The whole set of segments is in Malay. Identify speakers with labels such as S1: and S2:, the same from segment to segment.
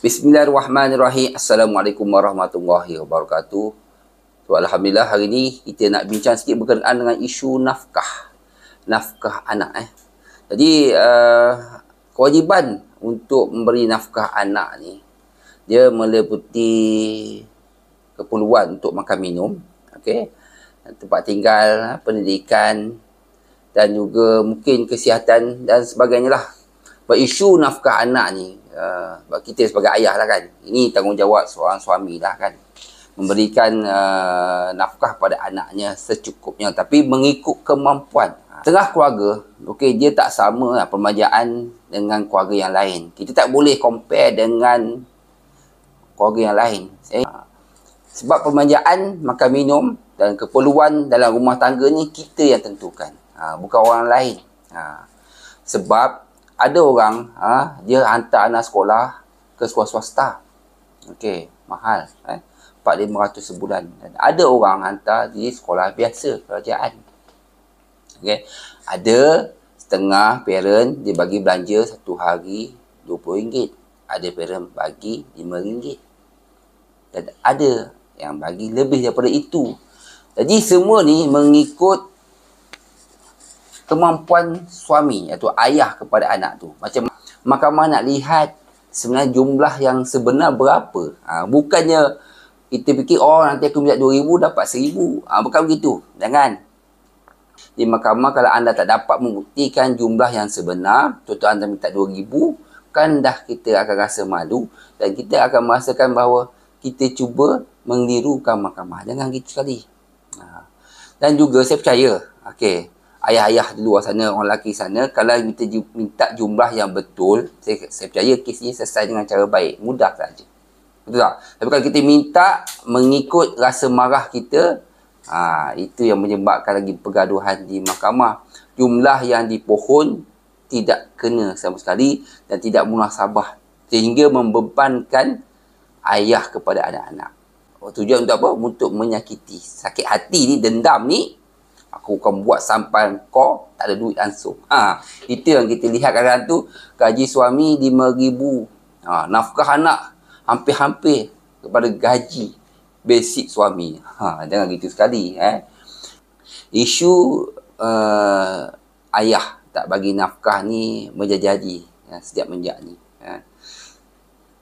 S1: Bismillahirrahmanirrahim. Assalamualaikum warahmatullahi wabarakatuh. So, Alhamdulillah hari ni kita nak bincang sikit berkenaan dengan isu nafkah. Nafkah anak. Jadi kewajipan untuk memberi nafkah anak ni, dia meliputi keperluan untuk makan minum, okey, tempat tinggal, pendidikan dan juga mungkin kesihatan dan sebagainya lah. Isu nafkah anak ni, kita sebagai ayah lah kan, ini tanggungjawab seorang suami lah kan, memberikan nafkah pada anaknya secukupnya tapi mengikut kemampuan. Tengah keluarga, okey, dia tak sama lah permajaan dengan keluarga yang lain. Kita tak boleh compare dengan keluarga yang lain. Sebab permajaan, makan minum dan keperluan dalam rumah tangga ni kita yang tentukan, bukan orang lain. Sebab ada orang dia hantar anak sekolah ke sekolah swasta. Okey, mahal, 400-500 sebulan. Dan ada orang hantar di sekolah biasa kerajaan. Okey, ada setengah parent dia bagi belanja satu hari RM20. Ada parent bagi RM5. Dan ada yang bagi lebih daripada itu. Jadi semua ni mengikut kemampuan suami atau ayah kepada anak tu. Macam mahkamah nak lihat sebenarnya jumlah yang sebenar berapa. Bukannya kita fikir, oh nanti aku minta RM2,000 dapat RM1,000. Bukan begitu. Jangan. Di mahkamah kalau anda tak dapat membuktikan jumlah yang sebenar, contoh anda minta RM2,000, kan dah kita akan rasa malu dan kita akan merasakan bahawa kita cuba mengelirukan mahkamah. Jangan gitu sekali. Dan juga saya percaya, okey, ayah-ayah di luar sana, orang lelaki sana, kalau minta jumlah yang betul, saya percaya kes ini selesai dengan cara baik. Mudah saja. Betul tak? Tapi kalau kita minta mengikut rasa marah kita, itu yang menyebabkan lagi pergaduhan di mahkamah. Jumlah yang dipohon tidak kena sama sekali dan tidak munasabah sehingga membebankan ayah kepada anak-anak. Tujuan untuk apa? Untuk menyakiti. Sakit hati ni, dendam ni, aku akan buat sampai kau tak ada duit langsung. Itu yang kita lihat kadang-kadang tu, gaji suami RM5,000. Nafkah anak hampir-hampir kepada gaji basic suami. Jangan gitu sekali. Isu ayah tak bagi nafkah ni menjadi sejak menjak ni.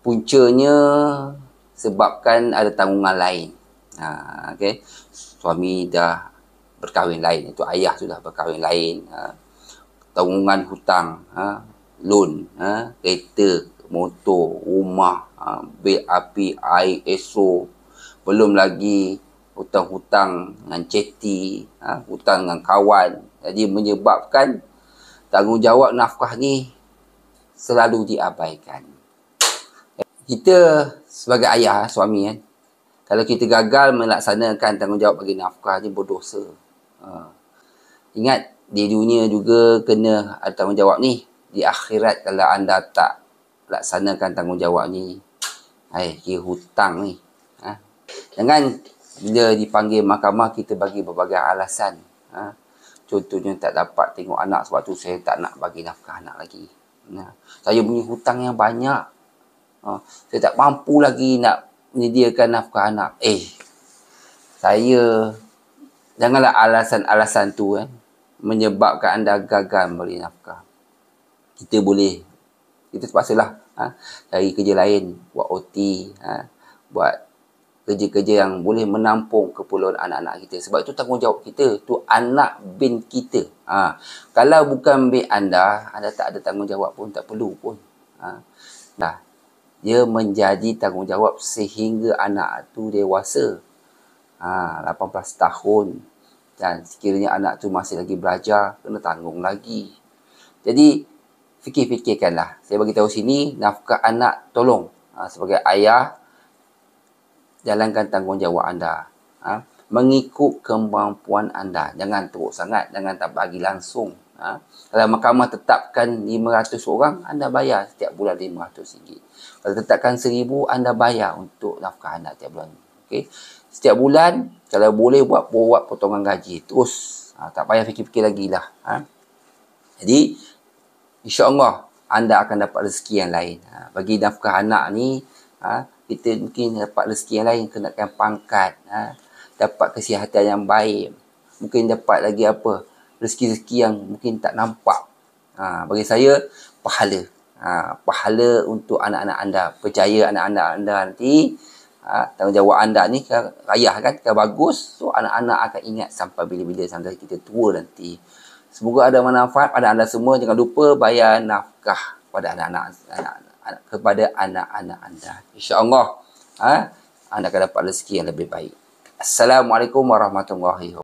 S1: Puncanya sebabkan ada tanggungan lain. Okay. Suami dah berkahwin lain, itu ayah sudah berkahwin lain, tanggungan hutang, loan, kereta, motor, rumah, bil api, air, esok, belum lagi hutang-hutang dengan ceti, hutang dengan kawan. Jadi menyebabkan tanggungjawab nafkah ni selalu diabaikan. Kita sebagai ayah, suami kan, kalau kita gagal melaksanakan tanggungjawab bagi nafkah ni berdosa. Ingat, di dunia juga kena ada tanggungjawab ni. Di akhirat kalau anda tak laksanakan tanggungjawab ni, kira hutang ni. Jangan bila dipanggil mahkamah kita bagi berbagai alasan. Contohnya tak dapat tengok anak sebab tu saya tak nak bagi nafkah anak lagi. Saya punya hutang yang banyak. Saya tak mampu lagi nak menyediakan nafkah anak. Janganlah alasan-alasan tu menyebabkan anda gagal memberi nafkah. Kita terpaksalah cari kerja lain, buat OT, buat kerja-kerja yang boleh menampung keperluan anak-anak kita. Sebab itu tanggungjawab kita, tu anak bin kita. Kalau bukan bin anda tak ada tanggungjawab pun, tak perlu pun. Dia menjadi tanggungjawab sehingga anak tu dewasa. 18 tahun. Dan sekiranya anak tu masih lagi belajar, kena tanggung lagi. Jadi, fikir-fikirkanlah. Saya bagi tahu sini, nafkah anak tolong. Sebagai ayah, jalankan tanggungjawab anda. Mengikut kemampuan anda. Jangan teruk sangat. Jangan tak bagi langsung. Kalau mahkamah tetapkan 500 orang, anda bayar setiap bulan RM500. Kalau tetapkan RM1,000, anda bayar untuk nafkah anak setiap bulan. Okay? Setiap bulan, kalau boleh buat potongan gaji. Terus, tak payah fikir-fikir lagi lah. Jadi, insyaAllah, anda akan dapat rezeki yang lain. Bagi nafkah anak ni, kita mungkin dapat rezeki yang lain, kenakan pangkat, dapat kesihatan yang baik, mungkin dapat lagi apa, rezeki-rezeki yang mungkin tak nampak. Bagi saya, pahala. Pahala untuk anak-anak anda. Percaya anak-anak anda nanti, tanggungjawab anda ni rayah kan, bagus, so anak-anak akan ingat sampai bila-bila, sampai kita tua nanti. Semoga ada manfaat pada anda semua. Jangan lupa bayar nafkah kepada anak-anak anda. InsyaAllah anda akan dapat rezeki yang lebih baik. Assalamualaikum warahmatullahi wabarakatuh.